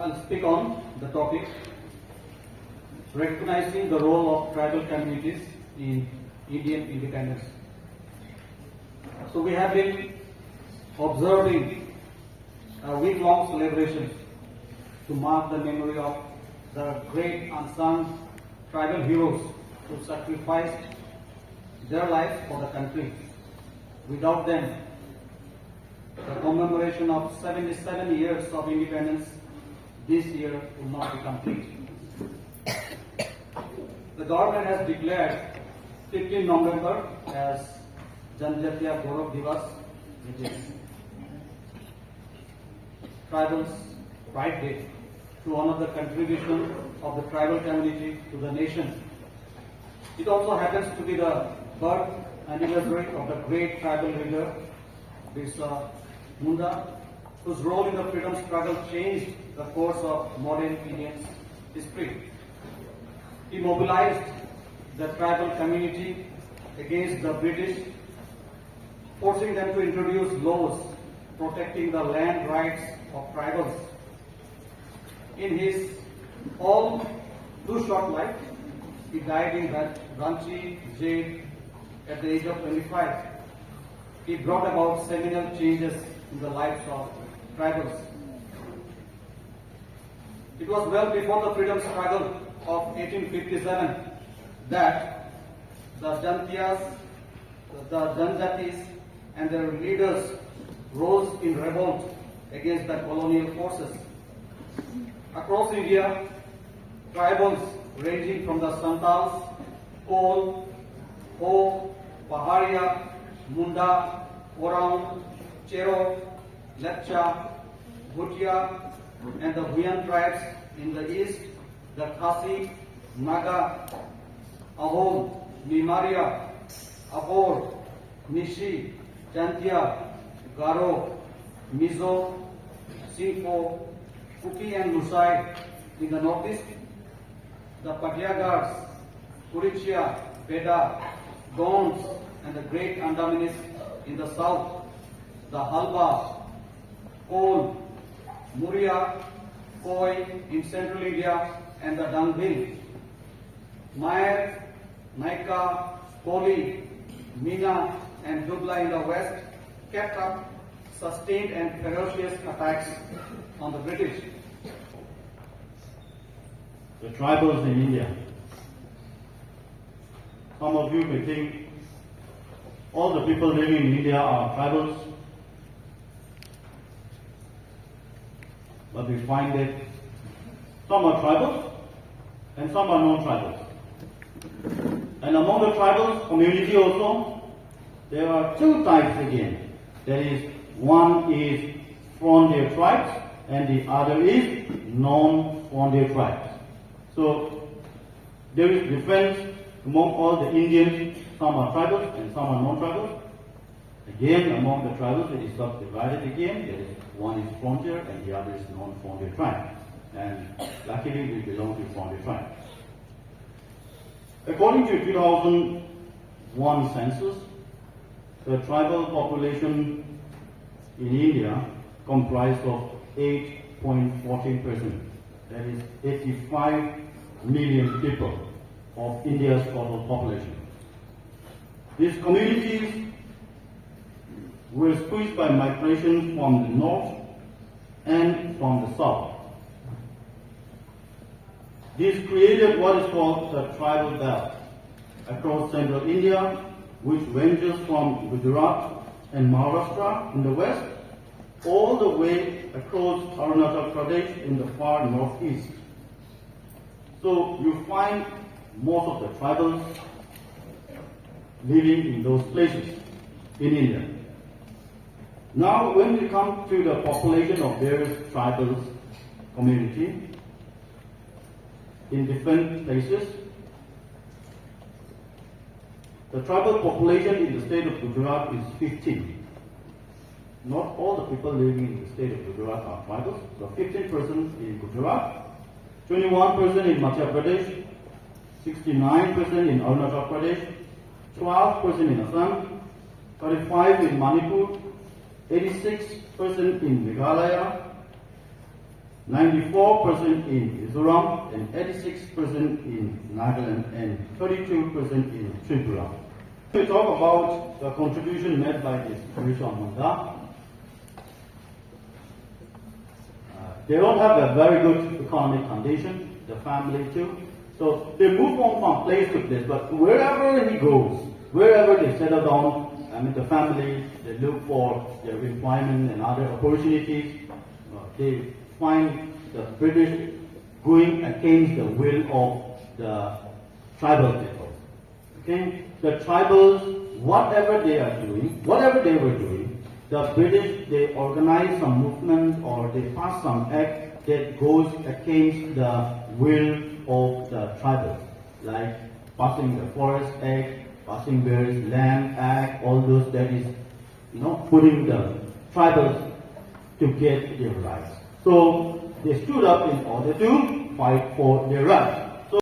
I'll speak on the topic recognizing the role of tribal communities in Indian independence. So we have been observing a week-long celebration to mark the memory of the great unsung tribal heroes who sacrificed their life for the country. Without them, the commemoration of 77 years of independence this year will not be complete. The government has declared 15 November as Janjatiya Gaurav Divas, which is Tribals' Pride Day, to honor the contribution of the tribal community to the nation. It also happens to be the birth anniversary of the great tribal leader, Birsa Munda, whose role in the freedom struggle changed the course of modern Indian history. He mobilized the tribal community against the British, forcing them to introduce laws protecting the land rights of tribals. In his all too short life, he died in Ranchi jail at the age of 25. He brought about seminal changes in the lives of tribals. It was well before the freedom struggle of 1857 that the Janjatis and their leaders rose in revolt against the colonial forces. Across India, tribals ranging from the Santals, Kol, Ho, Paharia, Munda, Oraon, Chero, Lepcha, Bhutia, and the Huyan tribes in the east, the Khasi, Naga, Ahom, Nimaria, Abor, Nishi, Janjatiya, Garo, Mizo, Singpho, Kuki and Lusai in the northeast, the Patiyagars, Kurichia, Beda, Gons, and the great Andamanis in the south, the Halba, Kol, Muria, Koi in central India, and the Dangbin. Mayer, Naika, Koli, Meena, and Dubla in the west kept up sustained and ferocious attacks on the British. The tribals in India. Some of you may think all the people living in India are tribals, but we find that some are tribals and some are non-tribals. And among the tribals community also, there are two types again. That is, one is frontier tribes and the other is non-frontier tribes. So there is difference among all the Indians. Some are tribals and some are non-tribals. Again, among the tribals it is subdivided again. There is one is frontier and the other is non-frontier tribe. And luckily we belong to frontier tribe. According to 2001 census, the tribal population in India comprised of 8.14%. That is 85 million people of India's total population. These communities were squeezed by migration from the north and from the south. This created what is called the tribal belt across central India, which ranges from Gujarat and Maharashtra in the west, all the way across Arunachal Pradesh in the far northeast. So you find most of the tribals living in those places in India. Now when we come to the population of various tribal community in different places, the tribal population in the state of Gujarat is 15. Not all the people living in the state of Gujarat are tribals. So 15% in Gujarat, 21% in Madhya Pradesh, 69% in Arunachal Pradesh, 12% in Assam, 35% in Manipur, 86% in Meghalaya, 94% in Mizoram, and 86% in Nagaland, and 32% in Tripura. We talk about the contribution made by this Risha Munda. They don't have a very good economic condition, the family too. So they move on from place to place, but wherever he goes, wherever they settle down, the family, they look for their employment and other opportunities. They find the British going against the will of the tribal people. Okay? The tribals, whatever they are doing, whatever they were doing, the British, they organize some movement or they pass some act that goes against the will of the tribals, like passing the Forest Act, passing various Land Act, all those that is, putting the tribals to get their rights. So they stood up in order to fight for their rights.